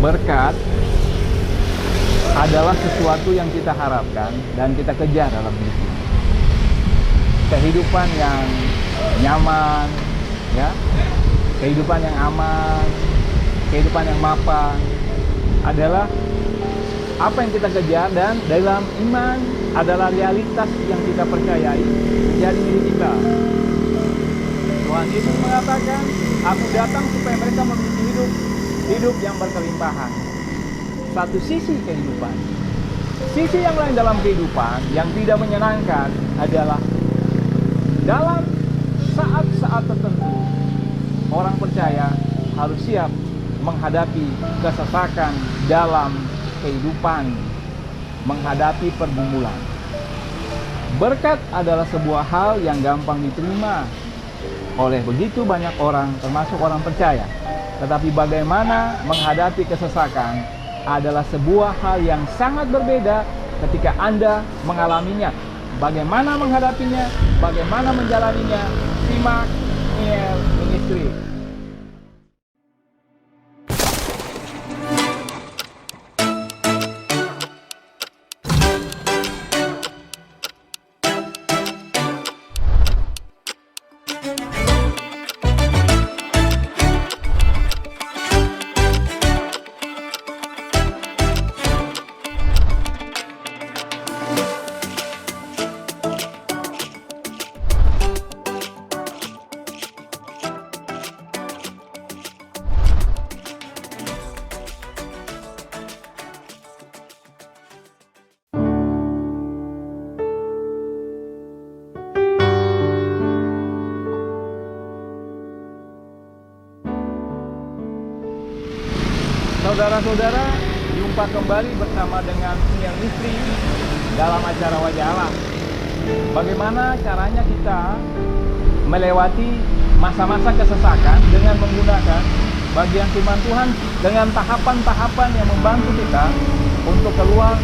Berkat adalah sesuatu yang kita harapkan dan kita kejar dalam hidup ini. Kehidupan yang nyaman, ya, kehidupan yang aman, kehidupan yang mapan adalah apa yang kita kejar, dan dalam iman adalah realitas yang kita percayai menjadi milik kita. Tuhan Yesus mengatakan, "Aku datang supaya mereka memiliki hidup yang berkelimpahan." Satu sisi kehidupan. Sisi yang lain dalam kehidupan yang tidak menyenangkan adalah dalam saat-saat tertentu orang percaya harus siap menghadapi kesesakan dalam kehidupan, menghadapi pergumulan. Berkat adalah sebuah hal yang gampang diterima oleh begitu banyak orang, termasuk orang percaya. Tetapi bagaimana menghadapi kesesakan adalah sebuah hal yang sangat berbeda ketika Anda mengalaminya. Bagaimana menghadapinya, bagaimana menjalaninya, simak Niel Ministry. Saudara-saudara, jumpa kembali bersama dengan Niel Ministry dalam acara Wajah Allah. Bagaimana caranya kita melewati masa-masa kesesakan dengan menggunakan bagian firman Tuhan dengan tahapan-tahapan yang membantu kita untuk keluar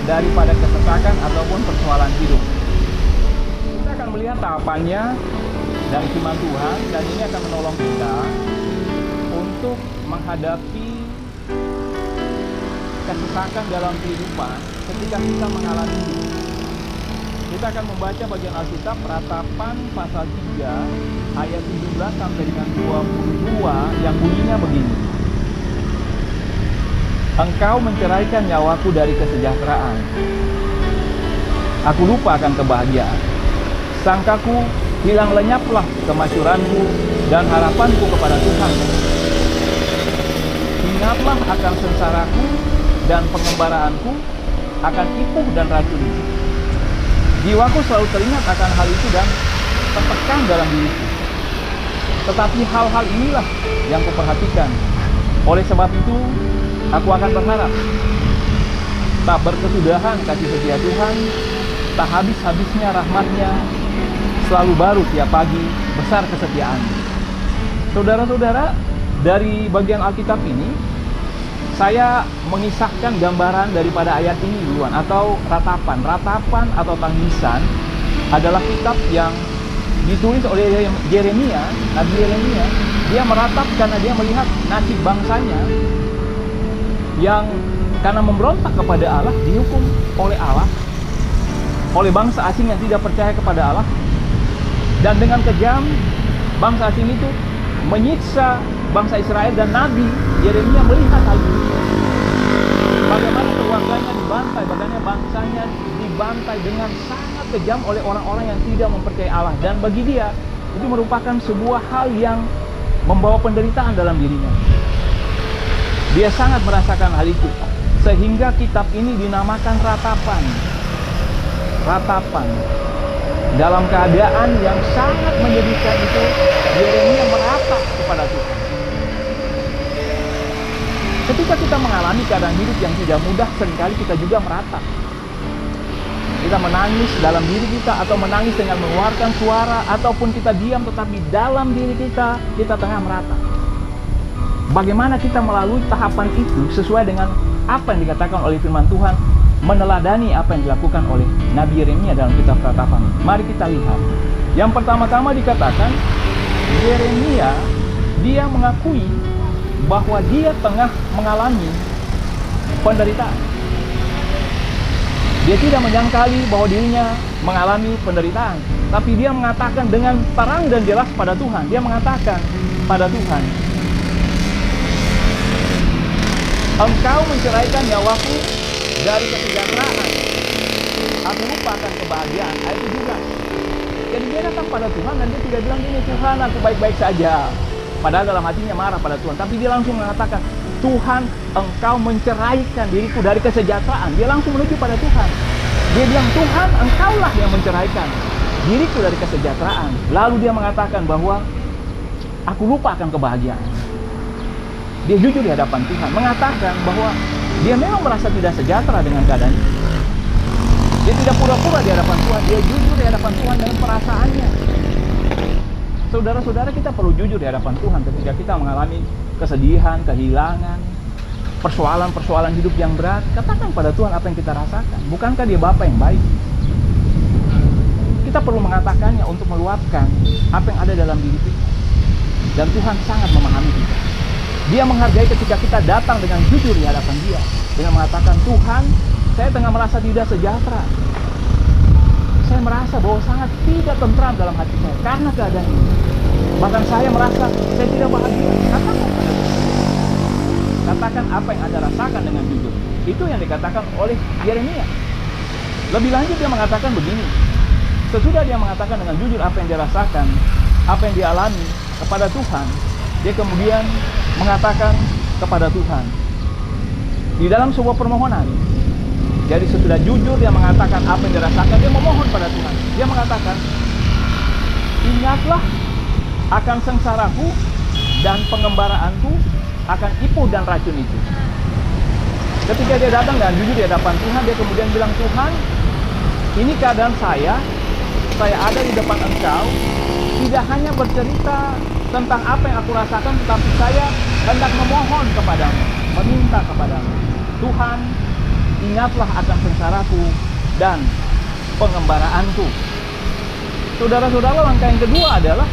daripada kesesakan ataupun persoalan hidup. Kita akan melihat tahapannya dari firman Tuhan, dan ini akan menolong kita untuk menghadapi kesesakan dalam kehidupan ketika kita mengalami ini. Kita akan membaca bagian Alkitab Ratapan pasal 3 ayat 17 sampai dengan 22 yang bunyinya begini. Engkau menceraikan nyawaku dari kesejahteraan. Aku lupa akan kebahagiaan. Sangkaku hilang lenyaplah kemasyuranku dan harapanku kepada Tuhan. Ingatlah akan sengsaraku dan pengembaraanku, akan ipuh dan racun. Jiwaku selalu teringat akan hal itu dan tertekan dalam diriku. Tetapi hal-hal inilah yang kuperhatikan. Oleh sebab itu, aku akan berharap. Tak berkesudahan kasih setia Tuhan, tak habis-habisnya rahmat-Nya, selalu baru tiap pagi, besar kesetiaan. Saudara-saudara, dari bagian Alkitab ini, saya mengisahkan gambaran daripada ayat ini duluan, atau ratapan. Ratapan atau tangisan adalah kitab yang ditulis oleh Yeremia, Nabi Yeremia. Dia meratap karena dia melihat nasib bangsanya yang karena memberontak kepada Allah, dihukum oleh Allah, oleh bangsa asing yang tidak percaya kepada Allah. Dan dengan kejam, bangsa asing itu menyiksa bangsa Israel, dan Nabi Yeremia melihat hal itu. Bagaimana keluarganya dibantai, bagaimana bangsanya dibantai dengan sangat kejam oleh orang-orang yang tidak mempercayai Allah. Dan bagi dia, itu merupakan sebuah hal yang membawa penderitaan dalam dirinya. Dia sangat merasakan hal itu, sehingga kitab ini dinamakan Ratapan. Ratapan. Dalam keadaan yang sangat menyedihkan itu, Yeremia meratap kepada Tuhan. Ketika kita mengalami keadaan hidup yang tidak mudah, seringkali kita juga meratap. Kita menangis dalam diri kita, atau menangis dengan mengeluarkan suara, ataupun kita diam, tetapi dalam diri kita, kita tengah meratap. Bagaimana kita melalui tahapan itu sesuai dengan apa yang dikatakan oleh firman Tuhan, meneladani apa yang dilakukan oleh Nabi Yeremia dalam kitab Ratapan. Mari kita lihat. Yang pertama-tama dikatakan, Yeremia, dia mengakui bahwa dia tengah mengalami penderitaan. Dia tidak menyangkali bahwa dirinya mengalami penderitaan, tapi dia mengatakan dengan terang dan jelas pada Tuhan. Dia mengatakan pada Tuhan, Engkau menceraikan nyawaku dari kesejahteraan, aku lupakan kebahagiaan. Ayat 17. Jadi dia datang pada Tuhan dan dia tidak bilang gini, Tuhan aku baik-baik saja. Padahal dalam hatinya marah pada Tuhan. Tapi dia langsung mengatakan, Tuhan Engkau menceraikan diriku dari kesejahteraan. Dia langsung menuju pada Tuhan. Dia bilang, Tuhan Engkaulah yang menceraikan diriku dari kesejahteraan. Lalu dia mengatakan bahwa aku lupa akan kebahagiaan. Dia jujur di hadapan Tuhan, mengatakan bahwa dia memang merasa tidak sejahtera dengan keadaan itu. Dia tidak pura-pura di hadapan Tuhan, dia jujur di hadapan Tuhan dengan perasaannya. Saudara-saudara, kita perlu jujur di hadapan Tuhan ketika kita mengalami kesedihan, kehilangan, persoalan-persoalan hidup yang berat. Katakan pada Tuhan apa yang kita rasakan. Bukankah Dia Bapa yang baik? Kita perlu mengatakannya untuk meluapkan apa yang ada dalam diri kita. Dan Tuhan sangat memahami kita. Dia menghargai ketika kita datang dengan jujur di hadapan Dia, dengan mengatakan, Tuhan, saya tengah merasa tidak sejahtera. Saya merasa bahwa sangat tidak tentram dalam hati saya karena keadaan ini. Bahkan saya merasa saya tidak bahagia. Katakan apa yang Anda rasakan dengan jujur. Itu yang dikatakan oleh Yeremia. Lebih lanjut dia mengatakan begini. Sesudah dia mengatakan dengan jujur apa yang dia rasakan, apa yang dia alami kepada Tuhan, dia kemudian mengatakan kepada Tuhan di dalam sebuah permohonan. Jadi sesudah jujur dia mengatakan apa yang dia rasakan, dia memohon pada Tuhan. Dia mengatakan, ingatlah akan sengsaraku dan pengembaraanku, akan ipuh dan racun itu. Ketika dia datang dan jujur di hadapan Tuhan, dia kemudian bilang, Tuhan, ini keadaan saya ada di depan Engkau, tidak hanya bercerita tentang apa yang aku rasakan, tetapi saya hendak memohon kepadamu, meminta kepadamu, Tuhan, ingatlah akan sengsaraku dan pengembaraanku. Saudara-saudara, langkah yang kedua adalah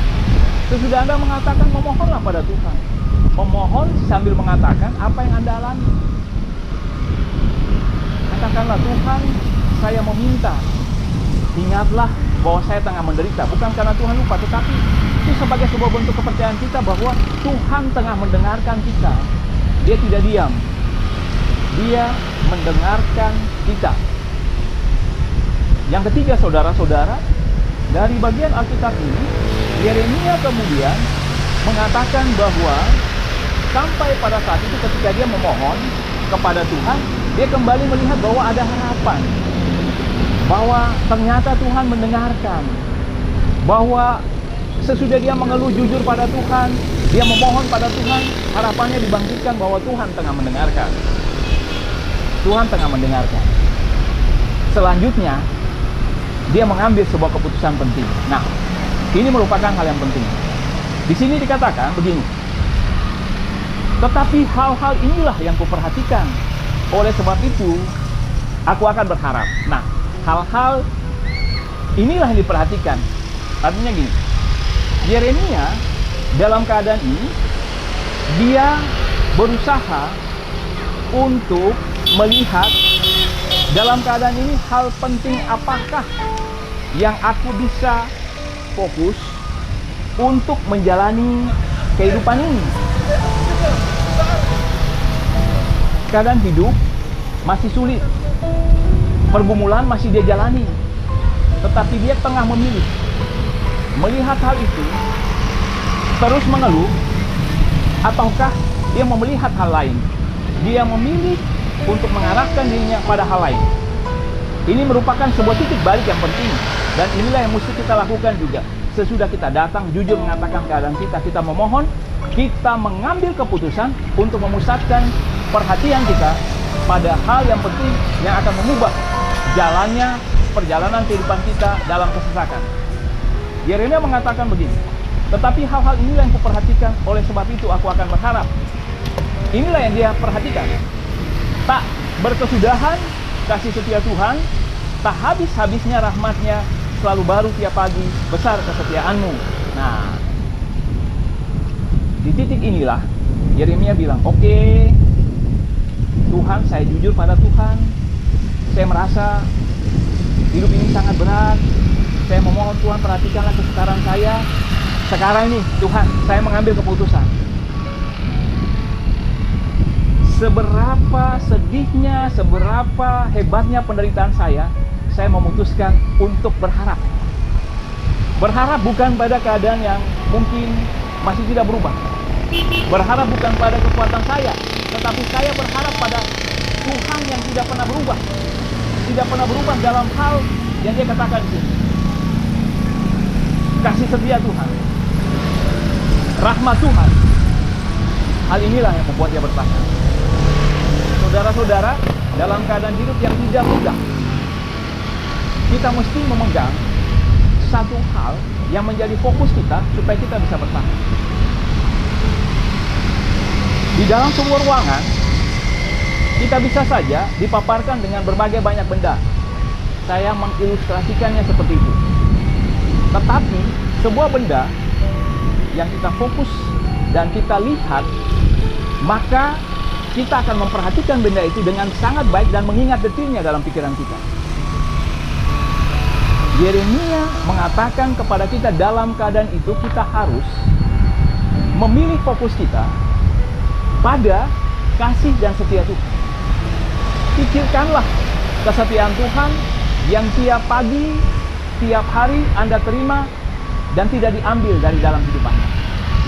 sesudah Anda mengatakan, memohonlah pada Tuhan. Memohon sambil mengatakan apa yang Anda alami. Katakanlah, Tuhan, saya meminta, ingatlah bahwa saya tengah menderita. Bukan karena Tuhan lupa, tetapi itu sebagai sebuah bentuk kepercayaan kita bahwa Tuhan tengah mendengarkan kita. Dia tidak diam. Dia mendengarkan kita. Yang ketiga, saudara-saudara, dari bagian Alkitab ini, Yeremia kemudian mengatakan bahwa sampai pada saat itu ketika dia memohon kepada Tuhan, dia kembali melihat bahwa ada harapan. Bahwa ternyata Tuhan mendengarkan. Bahwa sesudah dia mengeluh jujur pada Tuhan, dia memohon pada Tuhan, harapannya dibangkitkan bahwa Tuhan tengah mendengarkan. Tuhan tengah mendengarkan. Selanjutnya, dia mengambil sebuah keputusan penting. Nah, ini merupakan hal yang penting. Di sini dikatakan begini. Tetapi hal-hal inilah yang kuperhatikan. Oleh sebab itu, aku akan berharap. Nah, hal-hal inilah yang diperhatikan. Artinya gini. Yeremia dalam keadaan ini, dia berusaha untuk melihat dalam keadaan ini hal penting apakah yang aku bisa fokus untuk menjalani kehidupan ini. Keadaan hidup masih sulit, pergumulan masih dia jalani, tetapi dia tengah memilih. Melihat hal itu, terus mengeluh, ataukah dia mau melihat hal lain? Dia memilih untuk mengarahkan dirinya pada hal lain. Ini merupakan sebuah titik balik yang penting. Dan inilah yang mesti kita lakukan juga. Sesudah kita datang, jujur mengatakan keadaan kita memohon, kita mengambil keputusan untuk memusatkan perhatian kita pada hal yang penting yang akan mengubah jalannya perjalanan kehidupan kita dalam kesesakan. Yeremia mengatakan begini, tetapi hal-hal inilah yang kuperhatikan, oleh sebab itu aku akan berharap. Inilah yang dia perhatikan. Tak berkesudahan kasih setia Tuhan, tak habis-habisnya rahmat-Nya, selalu baru tiap pagi, besar kesetiaan-Mu. Nah, di titik inilah Yeremia bilang, oke, Tuhan, saya jujur pada Tuhan. Saya merasa hidup ini sangat berat. Saya memohon Tuhan, perhatikanlah kesetaraan saya. Sekarang ini Tuhan, saya mengambil keputusan. Seberapa sedihnya, seberapa hebatnya penderitaan saya memutuskan untuk berharap. Berharap bukan pada keadaan yang mungkin masih tidak berubah. Berharap bukan pada kekuatan saya, tetapi saya berharap pada Tuhan yang tidak pernah berubah. Tidak pernah berubah dalam hal yang dia katakan di sini. Kasih setia Tuhan, rahmat Tuhan. Hal inilah yang membuat dia bertahan. Saudara-saudara, dalam keadaan hidup yang tidak mudah, kita mesti memegang satu hal yang menjadi fokus kita supaya kita bisa bertahan. Di dalam sebuah ruangan, kita bisa saja dipaparkan dengan berbagai banyak benda. Saya mengilustrasikannya seperti itu. Tetapi, sebuah benda yang kita fokus dan kita lihat, maka kita akan memperhatikan benda itu dengan sangat baik dan mengingat detailnya dalam pikiran kita. Yeremia mengatakan kepada kita dalam keadaan itu kita harus memilih fokus kita pada kasih dan setia Tuhan. Pikirkanlah kesetiaan Tuhan yang tiap pagi, tiap hari Anda terima dan tidak diambil dari dalam hidup Anda.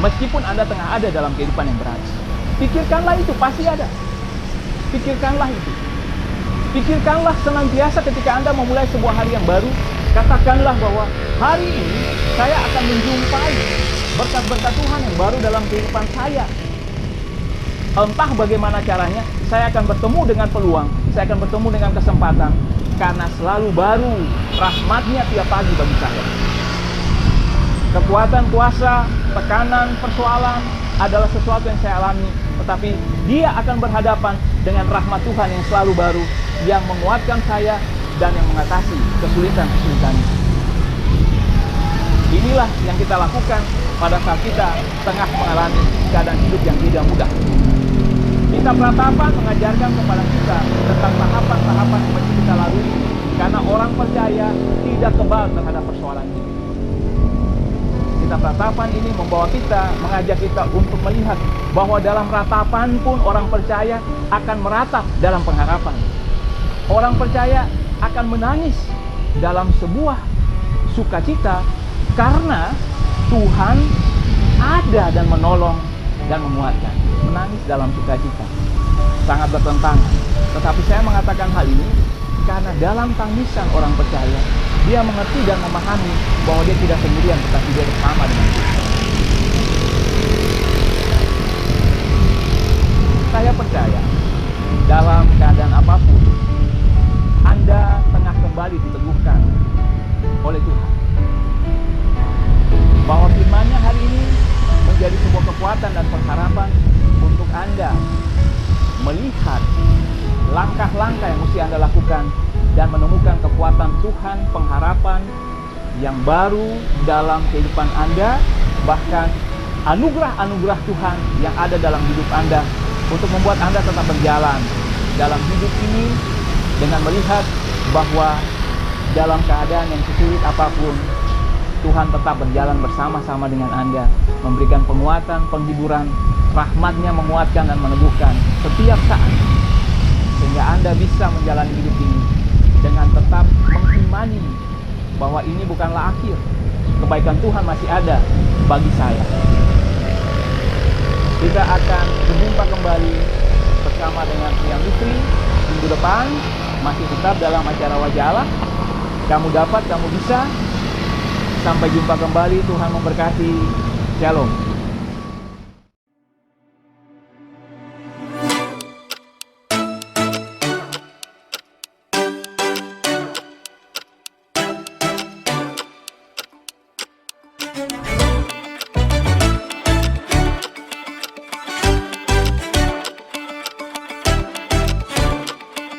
Meskipun Anda tengah ada dalam kehidupan yang berat. Pikirkanlah itu, pasti ada. Pikirkanlah itu. Pikirkanlah senantiasa ketika Anda memulai sebuah hari yang baru. Katakanlah bahwa hari ini saya akan menjumpai berkat-berkat Tuhan yang baru dalam kehidupan saya. Entah bagaimana caranya, saya akan bertemu dengan peluang, saya akan bertemu dengan kesempatan, karena selalu baru rahmatnya tiap pagi bagi saya. Kekuatan, kuasa, tekanan, persoalan adalah sesuatu yang saya alami, tetapi dia akan berhadapan dengan rahmat Tuhan yang selalu baru, yang menguatkan saya dan yang mengatasi kesulitan-kesulitan. Inilah yang kita lakukan pada saat kita tengah mengalami keadaan hidup yang tidak mudah. Kita Pratapan mengajarkan kepada kita tentang tahapan-tahapan yang mesti kita lalui, karena orang percaya tidak kebal terhadap persoalan ini. Kita Pratapan ini membawa kita, mengajak kita untuk melihat bahwa dalam ratapan pun orang percaya akan meratap dalam pengharapan. Orang percaya akan menangis dalam sebuah sukacita karena Tuhan ada dan menolong dan menguatkan. Menangis dalam sukacita sangat bertentangan. Tetapi saya mengatakan hal ini karena dalam tangisan orang percaya, dia mengerti dan memahami bahwa dia tidak sendirian, tetapi dia bersama dengan Tuhan. Saya percaya dalam keadaan apapun Anda tengah kembali diteguhkan oleh Tuhan, bahwa firman-Nya hari ini menjadi sebuah kekuatan dan pengharapan untuk Anda melihat langkah-langkah yang mesti Anda lakukan dan menemukan kekuatan Tuhan, pengharapan yang baru dalam kehidupan Anda, bahkan anugerah-anugerah Tuhan yang ada dalam hidup Anda untuk membuat Anda tetap berjalan dalam hidup ini dengan melihat bahwa dalam keadaan yang sesulit apapun, Tuhan tetap berjalan bersama-sama dengan Anda, memberikan penguatan, penghiburan, rahmat-Nya menguatkan dan meneguhkan setiap saat, sehingga Anda bisa menjalani hidup ini dengan tetap mengimani bahwa ini bukanlah akhir. Kebaikan Tuhan masih ada bagi saya. Kita akan berjumpa kembali bersama dengan Priang Istri minggu depan, masih tetap dalam acara Wajah Allah. Kamu dapat, kamu bisa. Sampai jumpa kembali, Tuhan memberkati. Shalom.